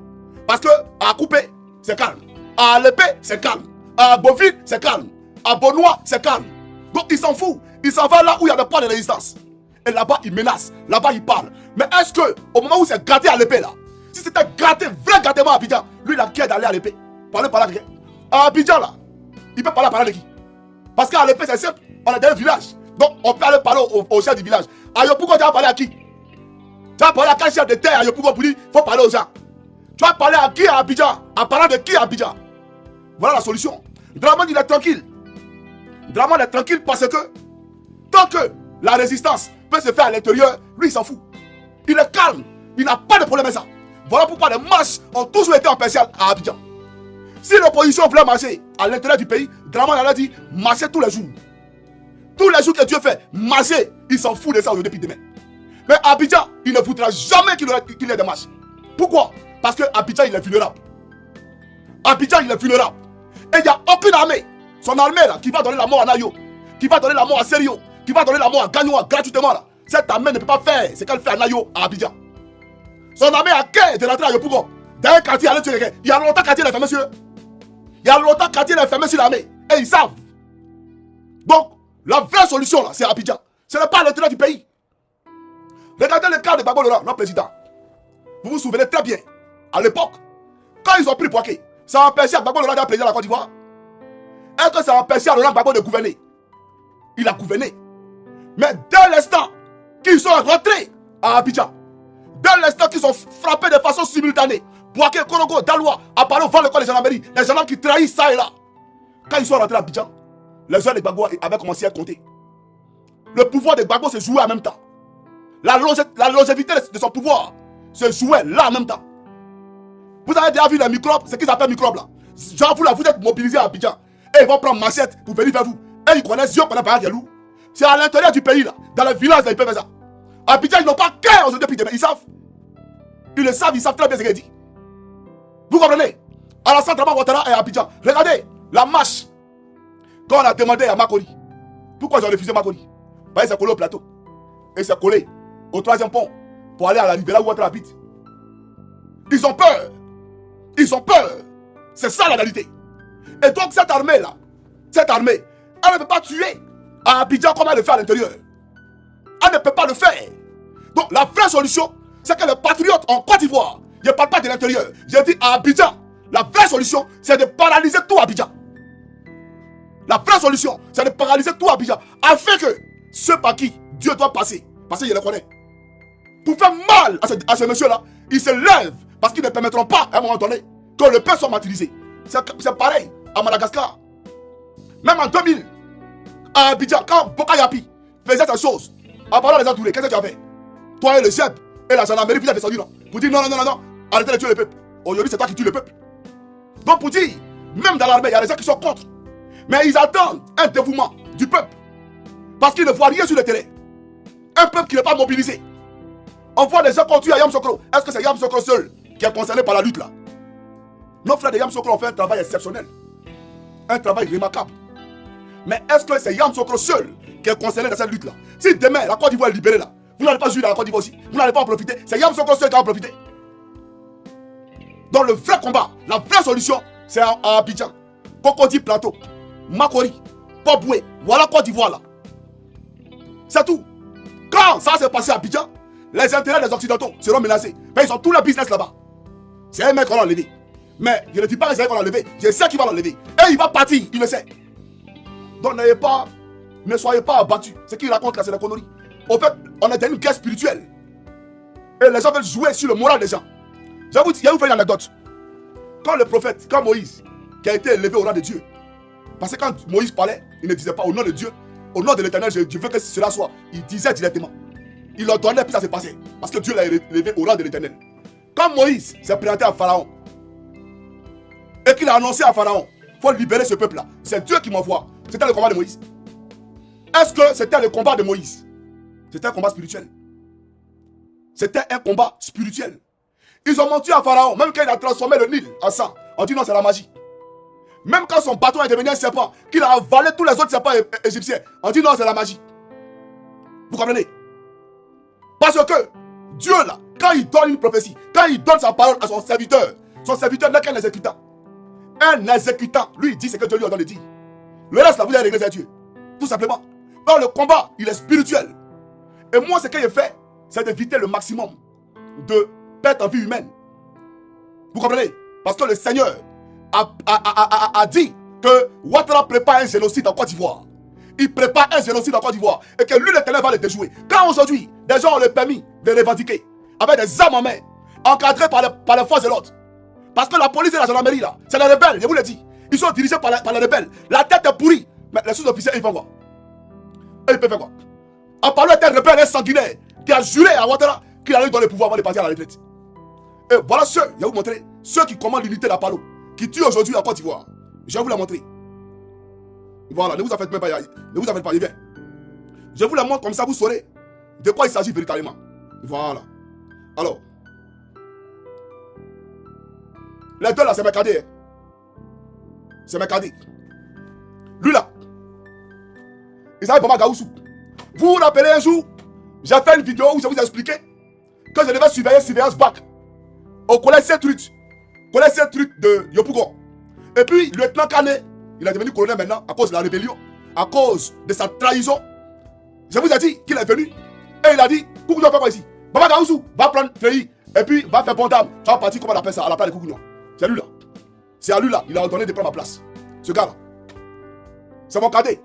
Parce que à Coupé, c'est calme. À Lépé, c'est calme. À Beauville, c'est calme. À Bonois, c'est calme. Donc il s'en fout. Il s'en va là où il y a des points de résistance. Et là-bas, il menace. Là-bas, il parle. Mais est-ce que, au moment où c'est gâté à l'épée là, si c'était gâté, vrai gâtement à Abidjan, lui, il a qui d'aller à l'épée? Parler par là quelqu'un. À Abidjan là, il peut parler de qui? Parce qu'à l'épée, c'est simple. On est dans un village. Donc on peut aller parler au chef du village. À Yopougon, tu vas parler à qui? Tu vas parler à quel chef de terre à Yopougon pour dire il faut parler aux gens? Tu vas parler à qui à Abidjan? En parlant de qui à Abidjan? Voilà la solution. Draman, il est tranquille. Draman est tranquille parce que tant que la résistance peut se faire à l'intérieur, lui il s'en fout. Il est calme. Il n'a pas de problème avec ça. Voilà pourquoi les marches ont toujours été impartiales à Abidjan. Si l'opposition voulait marcher à l'intérieur du pays, Draman a dit marcher tous les jours. Tous les jours que Dieu fait, marcher, il s'en fout de ça aujourd'hui depuis demain. Mais Abidjan, il ne voudra jamais qu'il y ait des marches. Pourquoi? Parce que Abidjan, il est vulnérable. Abidjan, il est vulnérable. Et il n'y a aucune armée, son armée là, qui va donner la mort à Nayo, qui va donner la mort à Serio, qui va donner la mort à Gagnoa gratuitement là. Cette armée ne peut pas faire ce qu'elle fait à Nayo, à Abidjan. Son armée a qu'à de rentrer à Yopougon. Dans un quartier, aller tuer quelqu'un. Il y a longtemps quartier est fermé sur eux. Il y a longtemps quartier est fermé sur l'armée. Et ils savent. Donc, la vraie solution là, c'est Abidjan. Ce n'est pas à l'intérieur du pays. Regardez le cas de Gbagbo Laurent, notre président. Vous vous souvenez très bien, à l'époque, quand ils ont pris Boaké, ça a empêché à Gbagbo Laurent d'être président de la Côte d'Ivoire. Est-ce que ça a empêché à Laurent Gbagbo de gouverner? Il a gouverné. Mais dès l'instant qu'ils sont rentrés à Abidjan, dès l'instant qu'ils ont frappé de façon simultanée, Boaké, Korogo, Daloa, Apalo, vont le corps des gendarmeries, les gendarmes qui trahissent ça et là. Quand ils sont rentrés à Abidjan, les gens de Gbagbo avaient commencé à compter. Le pouvoir de Gbagbo se jouait en même temps. La longévité de son pouvoir se jouait là en même temps. Vous avez déjà vu les microbes, ce qu'ils appellent microbes là. Genre vous êtes mobilisés à Abidjan. Et ils vont prendre machette pour venir vers vous. Et ils connaissent Zion pendant par loup. C'est à l'intérieur du pays là. Dans les villages là, ils peuvent faire ça. Abidjan, ils n'ont pas qu'à aujourd'hui depuis demain. Ils savent. Ils le savent, ils savent très bien ce qu'il dit. Vous comprenez? Alassane Dramane Ouattara et Abidjan. Regardez la marche. Quand on a demandé à Makori, pourquoi ils ont refusé Makori? Bah, il s'est collé au plateau. Et il s'est collé au 3e pont pour aller à la rivière là où Ouattara habite. Ils ont peur. Ils ont peur. C'est ça la réalité. Et donc cette armée là, elle ne peut pas tuer à Abidjan comme elle le fait à l'intérieur. Elle ne peut pas le faire. Donc la vraie solution, c'est que les patriotes en Côte d'Ivoire, je ne parle pas de l'intérieur, je dis à Abidjan, la vraie solution, c'est de paralyser tout Abidjan. La vraie solution, c'est de paralyser tout Abidjan, afin que ceux par qui Dieu doit passer, parce qu'il le connaît, pour faire mal à ce monsieur-là, ils se lèvent, parce qu'ils ne permettront pas, à un moment donné, que le peuple soit martyrisé. C'est pareil à Madagascar. Même en 2000, à Abidjan, quand Boka Yapi faisait ces choses, Apollo les a tournés. Qu'est-ce que tu as fait? Toi et le chef et la gendarmerie, vous êtes descendu, non? Pour dire non, non, non, non, arrêtez de tuer le peuple. Aujourd'hui, c'est toi qui tues le peuple. Donc pour dire, même dans l'armée, il y a des gens qui sont contre. Mais ils attendent un dévouement du peuple. Parce qu'ils ne voient rien sur le terrain. Un peuple qui n'est pas mobilisé. On voit des gens qu'on tue à Yamoussoukro. Est-ce que c'est Yamoussoukro seul qui est concerné par la lutte là? Nos frères de Yamoussoukro ont fait un travail exceptionnel. Un travail remarquable. Mais est-ce que c'est Yamoussoukro seul qui est concerné dans cette lutte là? Si demain la Côte d'Ivoire est libérée là, vous n'allez pas jouer dans la Côte d'Ivoire aussi. Vous n'allez pas en profiter. C'est Yamoussoukro seul qui va en profiter. Donc le vrai combat, la vraie solution, c'est à Abidjan, Cocody Plateau, Makori, Poboué. Voilà Côte d'Ivoire là. C'est tout. Quand ça s'est passé à Abidjan, les intérêts des Occidentaux seront menacés. Mais ils ont tout le business là-bas. C'est un mec qu'on a enlevé. Mais je ne dis pas que c'est un qu'on a enlevé. Je sais qu'il va l'enlever. Et il va partir, il le sait. Donc ne soyez pas abattus. Ce qu'il raconte là, c'est la connerie. Au fait, on est dans une guerre spirituelle. Et les gens veulent jouer sur le moral des gens. Je vais vous faire une anecdote. Quand le prophète, quand Moïse, qui a été élevé au rang de Dieu, parce que quand Moïse parlait, il ne disait pas au nom de Dieu, au nom de l'Éternel, je veux que cela soit. Il disait directement. Il leur donnait, puis ça s'est passé. Parce que Dieu l'a élevé au rang de l'Éternel. Quand Moïse s'est présenté à Pharaon, et qu'il a annoncé à Pharaon, il faut libérer ce peuple-là. C'est Dieu qui m'envoie. C'était le combat de Moïse. Est-ce que c'était le combat de Moïse? C'était un combat spirituel. C'était un combat spirituel. Ils ont menti à Pharaon, même quand il a transformé le Nil en sang. On dit non, c'est la magie. Même quand son bateau est devenu un serpent, qu'il a avalé tous les autres serpents égyptiens, on dit non, c'est la magie. Vous comprenez? Parce que Dieu, là, quand il donne une prophétie, quand il donne sa parole à son serviteur n'est qu'un exécutant. Un exécutant, lui, il dit ce que Dieu lui a donné de dire. Le reste, là, vous allez régler, c'est Dieu. Tout simplement. Dans le combat, il est spirituel. Et moi, ce que j'ai fait, c'est d'éviter le maximum de perte en vie humaine. Vous comprenez? Parce que le Seigneur a dit que Ouattara prépare un génocide en Côte d'Ivoire. Il prépare un génocide en Côte d'Ivoire. Et que lui, l'Éternel va le déjouer. Quand aujourd'hui, des gens ont le permis de revendiquer, avec des armes en main, encadrés par les forces de l'ordre. Parce que la police et la gendarmerie, là, c'est les rebelles, je vous l'ai dit. Ils sont dirigés par les rebelles. La tête est pourrie. Mais les sous-officiers, ils font quoi? Et ils peuvent faire quoi? En parlant d'un rebelle, un sanguinaire, qui a juré à Ouattara qu'il allait lui donner le pouvoir avant de partir à la retraite. Et voilà ceux, je vais vous montrer, ceux qui commandent l'unité d'Apollo, qui tuent aujourd'hui en Côte d'Ivoire. Je vais vous la montrer. Voilà, ne vous en faites même pas, ne vous en faites pas, bien. Je vous la montre comme ça, vous saurez de quoi il s'agit véritablement. Voilà. Alors, les deux là, c'est mes cadets. C'est mes cadets. Lui là, il s'appelle Baba Gaoussou. Vous vous rappelez un jour, j'ai fait une vidéo où je vous ai expliqué que je devais surveiller surveillance bac au collège Saint-Truc. Collège Saint-Truc de Yopougon. Et puis, le lieutenant Kane, il est devenu colonel maintenant à cause de la rébellion, à cause de sa trahison. Je vous ai dit qu'il est venu et il a dit, Koukounion, fais quoi ici? Baba Gaoussou va prendre pays et puis va faire bon dame. Tu vas partir, comment on appelle ça, à la place de Koukounion. C'est lui là. C'est à lui là, il a ordonné de prendre ma place. Ce gars là. C'est mon cadet.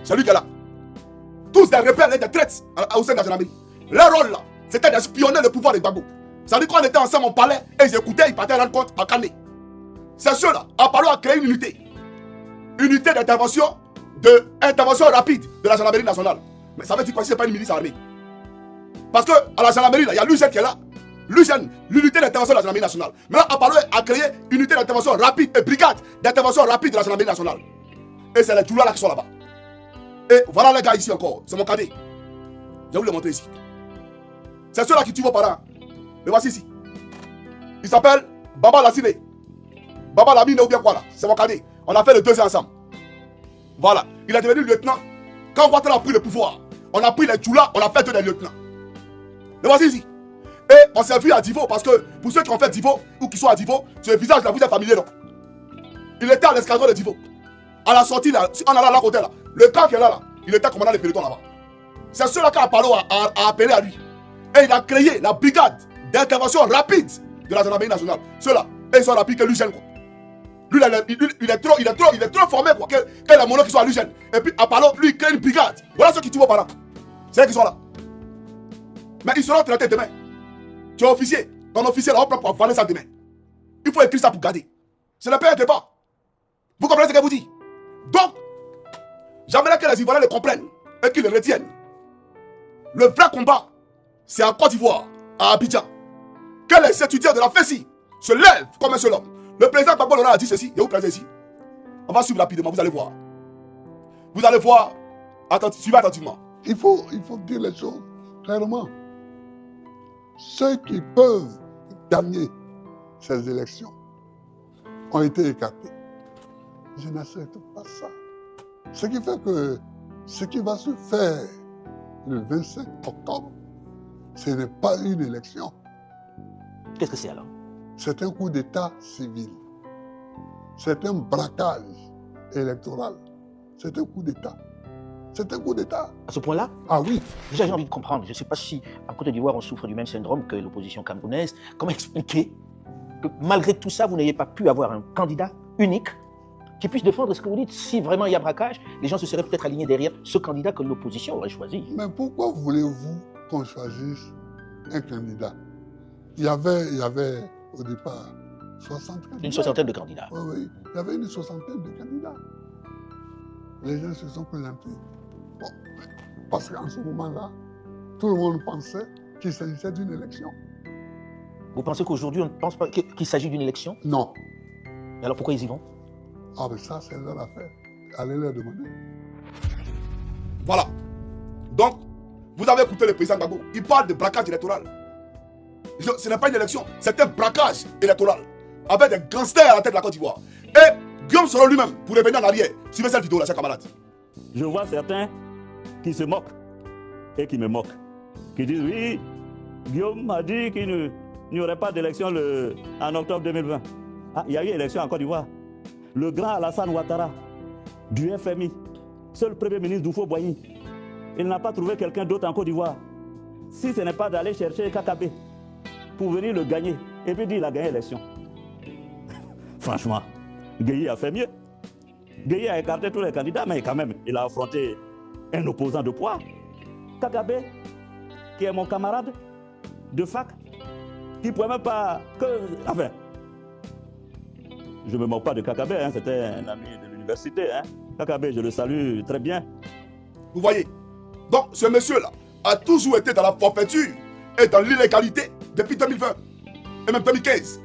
C'est lui qui est là. Tous des rebelles et des traites au sein de la gendarmerie. Leur rôle là, c'était d'espionner le pouvoir de Gbagbo. Ça veut dire qu'on était ensemble, on parlait et ils écoutaient, ils partaient rendre compte en Kane. C'est ceux-là. Apollo a créé une unité. Unité d'intervention, intervention rapide de la gendarmerie nationale. Mais ça veut dire quoi si ce n'est pas une milice armée? Parce que à la gendarmerie, là, il y a l'UGN qui est là. L'UGN, l'unité d'intervention de la gendarmerie nationale. Maintenant, Apollo a créé une unité d'intervention rapide et brigade d'intervention rapide de la gendarmerie nationale. Et c'est les Djoula là qui sont là-bas. Et voilà les gars ici encore. C'est mon cadet. Je vais vous le montrer ici. C'est ceux-là qui tuent vos parents. Le voici ici. Il s'appelle Baba Lassine. Baba Lamine ou bien quoi là. C'est mon cadet. On a fait le deuxième ensemble. Voilà. Il est devenu lieutenant. Quand Ouattara a pris le pouvoir, on a pris les Djoula, on a fait deux des lieutenants. Le voici ici. Et on s'est vu à Divo parce que pour ceux qui ont fait Divo ou qui sont à Divo, ce visage là vous êtes familier non? Il était à l'escadron de Divo. À la sortie là, on a là côté là. Le camp qui est là, il était commandant des pelotons là-bas. C'est ceux-là qu'Apollo a appelé à lui. Et il a créé la brigade d'intervention rapide de la gendarmerie nationale. Ceux-là, ils sont rapides que l'UGN quoi. Lui, il est trop formé quoi. Que les monos qui sont à l'UGN. Et puis Apollo, lui, il crée une brigade. Voilà ceux qui tuent vos parents. C'est eux qui sont là. Mais ils seront traités demain. Tu es officier. Ton officier là, on prend pour avaler ça demain. Il faut écrire ça pour garder. Ce n'est pas un débat. Vous comprenez ce que je vous dis? Donc, j'aimerais que les Ivoiriens le comprennent et qu'ils le retiennent. Le vrai combat, c'est en Côte d'Ivoire, à Abidjan. Que les étudiants de la FESI se lèvent comme un seul homme. Le président Gbagbo Laurent a dit ceci, et vous présentez ici. On va suivre rapidement, vous allez voir. Vous allez voir, suivez attentivement. Il faut dire les choses clairement. Ceux qui peuvent gagner ces élections ont été écartés. Je n'accepte pas ça. Ce qui fait que ce qui va se faire le 25 octobre, ce n'est pas une élection. Qu'est-ce que c'est alors? C'est un coup d'État civil. C'est un braquage électoral. C'est un coup d'État. C'est un coup d'État. À ce point-là? Ah oui. Déjà, j'ai envie de comprendre. Je ne sais pas si en Côte d'Ivoire, on souffre du même syndrome que l'opposition camerounaise. Comment expliquer que malgré tout ça, vous n'ayez pas pu avoir un candidat unique qui puisse défendre ce que vous dites? Si vraiment il y a braquage, les gens se seraient peut-être alignés derrière ce candidat que l'opposition aurait choisi. Mais pourquoi voulez-vous qu'on choisisse un candidat? Il y avait au départ 60 candidats. Une soixantaine de candidats. Oui, oui. Il y avait une soixantaine de candidats. Les gens se sont présentés. Bon, parce qu'en ce moment-là, tout le monde pensait qu'il s'agissait d'une élection. Vous pensez qu'aujourd'hui, on ne pense pas qu'il s'agit d'une élection? Non. Et alors pourquoi ils y vont? Ah, mais ça, c'est leur affaire. Allez leur demander. Voilà. Donc, vous avez écouté le président Gbagbo. Il parle de braquage électoral. Ce n'est pas une élection, c'est un braquage électoral. Avec des gangsters à la tête de la Côte d'Ivoire. Et Guillaume Soro lui-même, pour revenir en arrière, suivez cette vidéo là, chers camarades. Je vois certains qui se moquent et qui me moquent. Qui disent oui, Guillaume a dit qu'il n'y aurait pas d'élection en octobre 2020. Ah, il y a eu élection en Côte d'Ivoire. Le grand Alassane Ouattara, du FMI, seul premier ministre d'Oufo Boigny, il n'a pas trouvé quelqu'un d'autre en Côte d'Ivoire. Si ce n'est pas d'aller chercher Kakabé pour venir le gagner, et puis dire qu'il a gagné l'élection. Franchement, Gueye a fait mieux. Gueye a écarté tous les candidats, mais quand même, il a affronté un opposant de poids. Kakabé, qui est mon camarade de fac, qui ne pouvait même pas... Enfin, je ne me moque pas de Kakabé, hein, c'était un ami de l'université. Hein. Kakabé, je le salue très bien. Vous voyez? Donc, ce monsieur-là a toujours été dans la forfaiture et dans l'illégalité depuis 2020 et même 2015.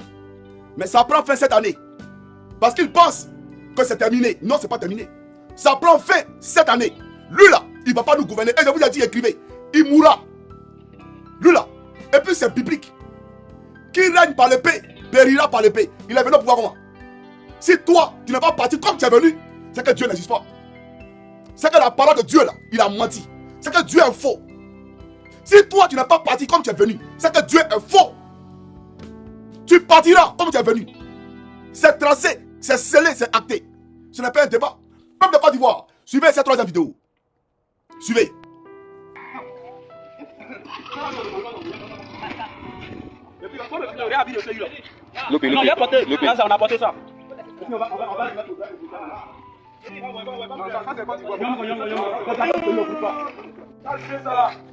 Mais ça prend fin cette année. Parce qu'il pense que c'est terminé. Non, ce n'est pas terminé. Ça prend fin cette année. Lui là, il ne va pas nous gouverner. Et je vous ai dit, écrivez, il mourra. Lui là. Et puis c'est biblique. Qui règne par l'épée, périra par l'épée. Il est venu au pouvoir comment? Si toi, tu n'es pas parti comme tu es venu, c'est que Dieu n'existe pas. C'est que la parole de Dieu là, il a menti. C'est que Dieu est faux. Si toi, tu n'es pas parti comme tu es venu, c'est que Dieu est faux. Tu partiras comme tu es venu. C'est tracé, c'est scellé, c'est acté. Ce n'est pas un débat. Même de Côte d'Ivoire. Suivez cette troisième vidéo. Suivez. Non, il a porté. Là, on a porté ça.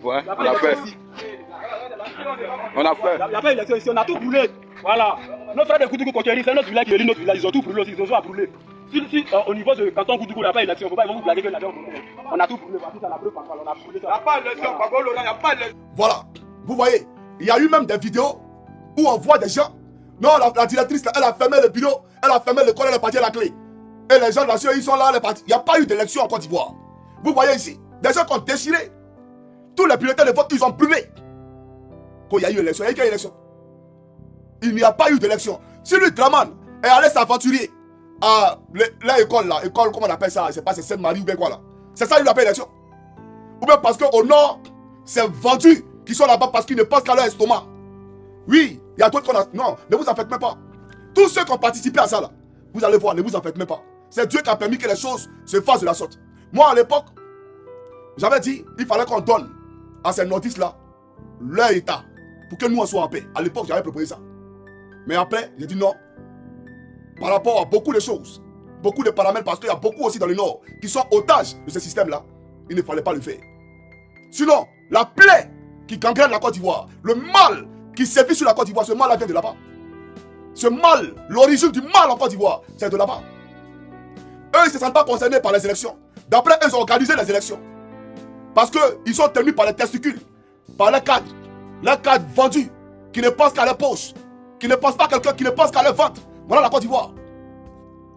Ouais, on a fait. On a fait. Il n'y a pas d'élection ici, on a tout brûlé. Voilà. Nos frères de Koutoukou Kotieri, c'est notre village qui est notre village. Ils ont tout brûlé aussi, ils ont tout brûlé. Si au niveau de canton Koutoukou, il n'y a pas d'élection, ils vont vous blaguer que la on a tout brûlé. On a brûlé ça. Il n'y a pas d'élection, Gbagbo Laurent, il n'y a pas d'élection. Voilà. Vous voyez, il y a eu même des vidéos où on voit des gens. Non, la directrice, elle a fermé le bureau, elle a fermé l'école, elle est partie à la clé. Et les gens là-dessus, ils sont là, elle est partie. Il n'y a pas eu d'élection en Côte d'Ivoire. Vous voyez ici, des gens qui ont déchiré. Tous les bulletins de vote, ils ont brûlé. Quand il y a eu élection, il y a eu quelle élection? Il n'y a pas eu d'élection. Si lui, Draman, est allé s'aventurer à l'école là, école, comment on appelle ça? Je sais pas, c'est Sainte-Marie ou bien quoi là. C'est ça, il n'a pas élection. Ou bien parce qu'au nord, c'est vendu qui sont là-bas parce qu'ils ne pensent qu'à leur estomac. Oui, il y a d'autres qu'on a. Non, ne vous en faites même pas. Tous ceux qui ont participé à ça là, vous allez voir, ne vous en faites même pas. C'est Dieu qui a permis que les choses se fassent de la sorte. Moi, à l'époque, j'avais dit, il fallait qu'on donne à ces nordistes là leur état pour que nous en soyons en paix. À l'époque, j'avais proposé ça. Mais après, j'ai dit non. Par rapport à beaucoup de choses, beaucoup de paramètres, parce qu'il y a beaucoup aussi dans le nord qui sont otages de ce système-là, il ne fallait pas le faire. Sinon, la plaie qui gangrène la Côte d'Ivoire, le mal qui sévit sur la Côte d'Ivoire, ce mal-là vient de là-bas. Ce mal, l'origine du mal en Côte d'Ivoire, c'est de là-bas. Eux, ils ne se sentent pas concernés par les élections. D'après eux, ils ont organisé les élections. Parce qu'ils sont tenus par les testicules, par les cadres vendus, qui ne pensent qu'à leur poche, qui ne pensent pas à quelqu'un, qui ne pense qu'à leur ventre. Voilà la Côte d'Ivoire.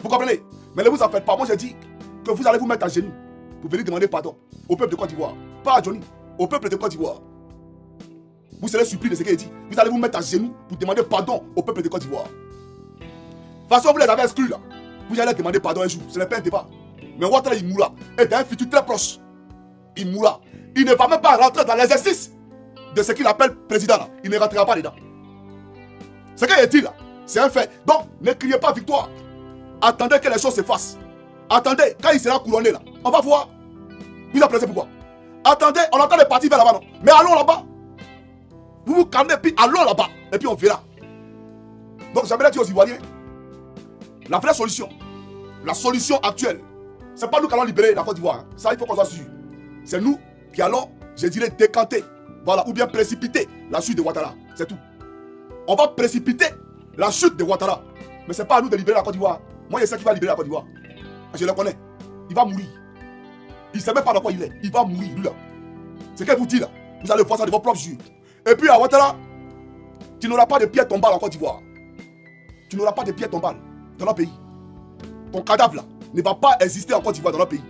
Vous comprenez? Mais ne vous en faites pas. Moi, j'ai dit que vous allez vous mettre à genoux pour venir demander pardon au peuple de Côte d'Ivoire. Pas à Johnny, au peuple de Côte d'Ivoire. Vous serez surpris de ce qu'il a dit. Vous allez vous mettre à genoux pour demander pardon au peuple de Côte d'Ivoire. De toute façon, vous les avez exclus là. Vous allez demander pardon un jour. Ce n'est pas un débat. Mais Ouattara, il mourra. Et dans un futur très proche, il mourra. Il ne va même pas rentrer dans l'exercice de ce qu'il appelle président là. Il ne rentrera pas dedans. Ce qu'il a dit là, c'est un fait. Donc, ne criez pas victoire. Attendez que les choses se fassent. Attendez, quand il sera couronné là, on va voir. Vous appréciez pourquoi? Attendez, on entend les partis vers là-bas, non? Mais allons là-bas. Vous vous calmez, puis allons là-bas. Et puis on verra. Donc, j'aimerais dire aux Ivoiriens, la vraie solution, la solution actuelle, c'est pas nous qui allons libérer la Côte d'Ivoire. Hein. Ça, il faut qu'on soit sûr. C'est nous qui allons, je dirais, décanter, voilà, ou bien précipiter la chute de Ouattara. C'est tout. On va précipiter la chute de Ouattara. Mais c'est pas à nous de libérer la Côte d'Ivoire. Moi, je sais qui va libérer la Côte d'Ivoire. Je le connais. Il va mourir. Il ne sait même pas dans quoi il est. Il va mourir, lui là. C'est ce qu'elle vous dit là. Vous allez voir ça de vos propres yeux. Et puis à Ouattara, tu n'auras pas de pierre tombale en Côte d'Ivoire. Tu n'auras pas de pierre tombale dans notre pays. Ton cadavre là ne va pas exister en Côte d'Ivoire dans notre pays.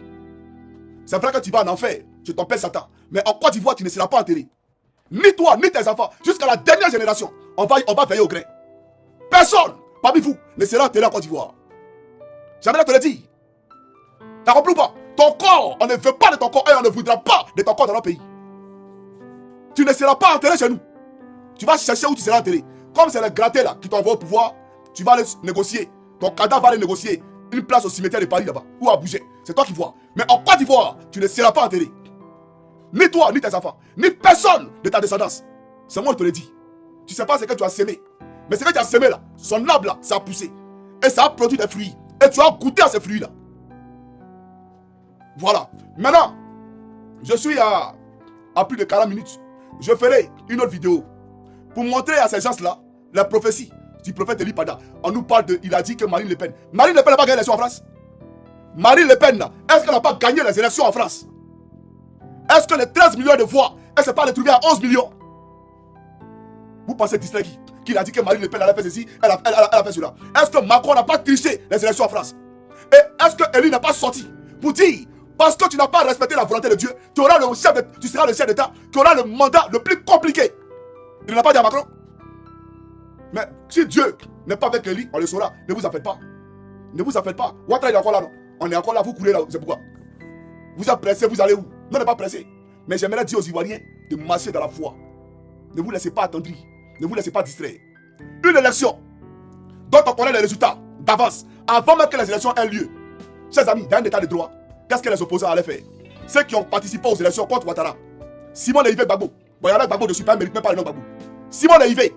C'est vrai que tu vas en enfer. Tu ton père Satan. Mais en Côte d'Ivoire, tu ne seras pas enterré. Ni toi, ni tes enfants. Jusqu'à la dernière génération. On va veiller au grain. Personne parmi vous ne sera enterré en Côte d'Ivoire. Jamais te le dit. T'as compris ou pas? Ton corps, on ne veut pas de ton corps et on ne voudra pas de ton corps dans notre pays. Tu ne seras pas enterré chez nous. Tu vas chercher où tu seras enterré. Comme c'est le gratté là qui t'envoie au pouvoir, tu vas aller négocier. Ton cadavre va aller négocier une place au cimetière de Paris là-bas. Ou à bouger. C'est toi qui vois. Mais en Côte d'Ivoire, tu ne seras pas enterré. Ni toi, ni tes enfants, ni personne de ta descendance. C'est moi qui te le dis. Tu ne sais pas ce que tu as semé. Mais ce que tu as semé là, son arbre là, ça a poussé. Et ça a produit des fruits. Et tu as goûté à ces fruits là. Voilà. Maintenant, je suis à plus de 40 minutes. Je ferai une autre vidéo pour montrer à ces gens-là la prophétie du prophète Eli Pada. On nous parle de, il a dit que Marine Le Pen. Marine Le Pen n'a pas gagné l'élection en France. Marine Le Pen, est-ce qu'elle n'a pas gagné les élections en France? Est-ce que les 13 millions de voix, elle ne s'est pas retrouvée à 11 millions? Vous pensez qu'il a dit que Marine Le Pen elle a fait ceci, elle a fait cela. Est-ce que Macron n'a pas triché les élections en France? Et est-ce que Eli n'a pas sorti pour dire, parce que tu n'as pas respecté la volonté de Dieu, tu seras le chef d'État, tu auras le mandat le plus compliqué? Il n'a pas dit à Macron. Mais si Dieu n'est pas avec Eli, on le saura. Ne vous en faites pas. Ne vous en faites pas. Ouattara est encore là, non? On est encore là, vous courez là, c'est pourquoi? Vous êtes pressé, vous allez où? Non, on n'est pas pressé. Mais j'aimerais dire aux Ivoiriens de marcher dans la foi. Ne vous laissez pas attendrir. Ne vous laissez pas distraire. Une élection dont on connaît les résultats d'avance, avant même que les élections aient lieu. Chers amis, dans un état de droit, qu'est-ce que les opposants allaient faire? Ceux qui ont participé aux élections contre Ouattara, Simon Leïvé Gbagbo, bon, il y a Gbagbo dessus, il ne mérite même pas le nom Gbagbo. Simon Leïvé,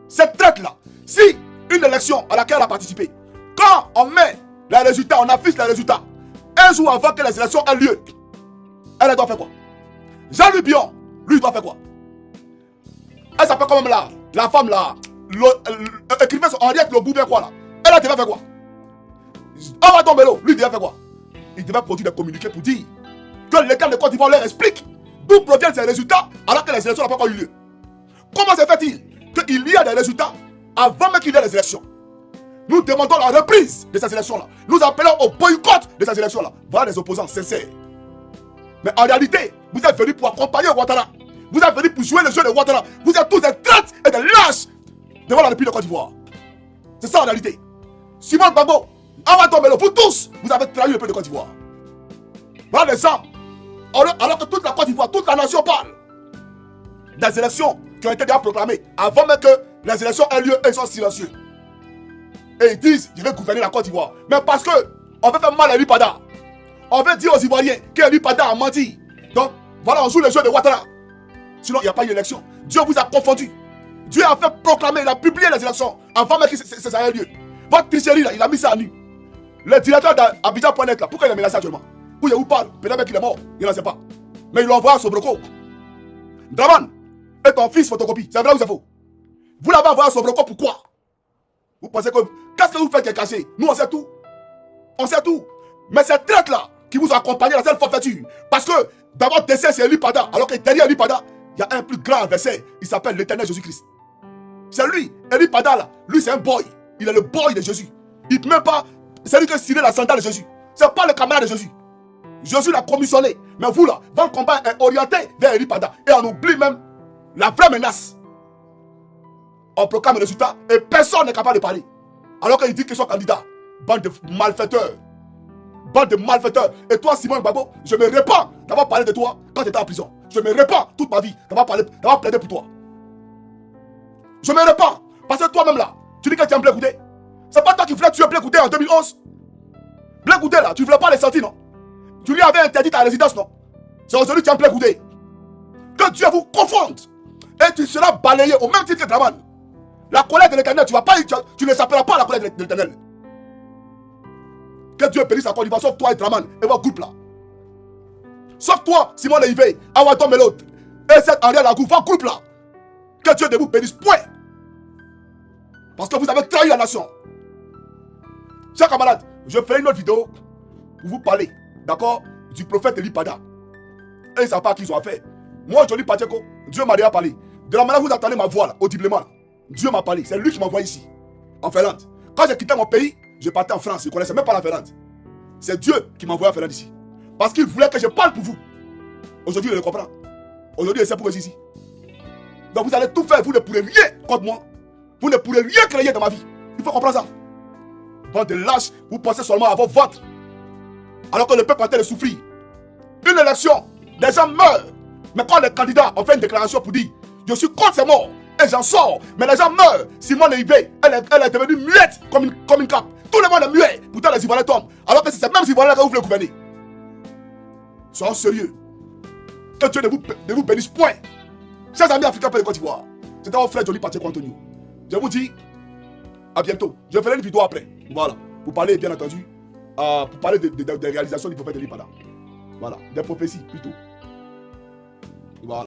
cette traite-là, si une élection à laquelle elle a participé, quand on met les résultats, on affiche les résultats, un jour avant que les élections aient lieu, elle doit faire quoi? Jean-Louis Bion, lui, il doit faire quoi? Elle s'appelle quand même la femme là, écrivain sur Henriette Le Goubin quoi là. Elle a devait faire quoi? Awa Dombelo, lui, il devait faire quoi? Il devait produire des communiqués pour dire que l'État de Côte d'Ivoire leur explique d'où proviennent ces résultats alors que les élections n'ont pas encore eu lieu. Comment se fait-il qu'il y a des résultats avant même qu'il y ait les élections? Nous demandons la reprise de ces élections-là. Nous appelons au boycott de ces élections-là. Voilà des opposants sincères. Mais en réalité, vous êtes venus pour accompagner Ouattara. Vous êtes venus pour jouer le jeu de Ouattara. Vous êtes tous des traites et des lâches devant la République de Côte d'Ivoire. C'est ça en réalité. Simon Gbagbo, Awa Dombelo, vous tous, vous avez trahi le peuple de Côte d'Ivoire. Voilà les gens. Alors que toute la Côte d'Ivoire, toute la nation parle des élections qui ont été déjà proclamées avant même que les élections aient lieu, et ils sont silencieux. Et ils disent, je vais gouverner la Côte d'Ivoire. Mais parce que on veut faire mal à Eli Pada. On veut dire aux Ivoiriens qu'Eli Pada a menti. Donc, voilà, on joue le jeu de Ouattara. Sinon, il n'y a pas eu d'élection. Dieu vous a confondu. Dieu a fait proclamer, il a publié les élections avant même que ça ait lieu. Votre tricherie, là, il a mis ça à nu. Le directeur d'Abidjan.net, là, pourquoi il a mis ça actuellement? Où il parle, peut-être qu'il est mort, il n'en sait pas. Mais il l'a envoyé à Sobroko. Draman, et ton fils photocopie, c'est vrai ou c'est faux? Vous l'avez envoyé à Sobroko, pourquoi? Vous pensez que... Qu'est-ce que vous faites qui est caché? Nous, on sait tout. On sait tout. Mais cette traite-là, qui vous a accompagné dans cette forfaiture, parce que D'abord, dessein, c'est Eli Pada. Alors que derrière Eli Pada, il y a un plus grand adversaire. Il s'appelle l'Éternel Jésus-Christ. C'est lui. Eli Pada, là. Lui, c'est un boy. Il est le boy de Jésus. Il ne peut même pas. C'est lui qui a signé la sandale de Jésus. Ce n'est pas le camarade de Jésus. Jésus l'a commissionné. Mais vous, là, votre combat est orienté vers Eli Pada. Et on oublie même la vraie menace. On proclame le résultat et personne n'est capable de parler. Alors qu'il dit qu'ils sont candidats. Bande de malfaiteurs. Bande de malfaiteurs. Et toi, Simon Gbagbo, je me répands d'avoir parlé de toi quand tu étais en prison. Je me répands toute ma vie d'avoir plaidé pour toi. Je me répands. Parce que toi-même là, tu dis que tu aimes Blé Goudé. C'est pas toi qui voulais tuer Blé Goudé en 2011. Blé Goudé là, tu ne voulais pas les sortir, non? Tu lui avais interdit ta résidence, non? C'est aujourd'hui que tu aimes Blé Goudé. Que Dieu vous confonde. Et tu seras balayé au même titre que Draman. La colère de l'Éternel, tu ne s'appelleras pas la colère de l'Éternel. Que Dieu bénisse la Côte d'Ivoire, sauf toi et Draman et votre groupe là. Sauf toi, Simon Leivé, Awadon Melo, et cette Henri Lagou, votre groupe là. Que Dieu vous bénisse, point. Parce que vous avez trahi la nation. Chers camarades, je ferai une autre vidéo pour vous parler, d'accord, du prophète Eli Pada. Et ils ne savent pas qui ils ont affaire. Moi, Johnny Pacheco, Dieu m'a déjà parlé. De la manière que vous entendez ma voix là, audiblement, Dieu m'a parlé. C'est lui qui m'a envoyé ici, en Finlande. Quand j'ai quitté mon pays, je partais en France. Je ne connaissais même pas la Finlande. C'est Dieu qui m'a envoyé en Finlande ici. Parce qu'il voulait que je parle pour vous. Aujourd'hui, il le comprend. Aujourd'hui, il sait pourquoi je suis ici. Donc vous allez tout faire. Vous ne pourrez rien contre moi. Vous ne pourrez rien créer dans ma vie. Il faut comprendre ça. Bande de lâches, vous pensez seulement à votre vote. Alors que le peuple est en train de souffrir. Une élection, des gens meurent. Mais quand les candidats ont fait une déclaration pour dire je suis contre ces morts et j'en sors, mais les gens meurent. Simon Leivé, elle est devenue muette comme une cape. Tout le monde est muet. Pourtant les Ivoiriens tombent. Alors que c'est ces mêmes Ivoiriens que vous voulez gouverner. Soyons sérieux. Que Dieu ne vous bénisse point. Chers amis africains pour les Côte d'Ivoire, c'était mon frère Johnny Pacheco Antonio. Je vous dis à bientôt. Je ferai une vidéo après. Voilà. Pour parler, bien entendu, pour parler des réalisations du prophète Eli Pada. Voilà. Des prophéties plutôt. Voilà.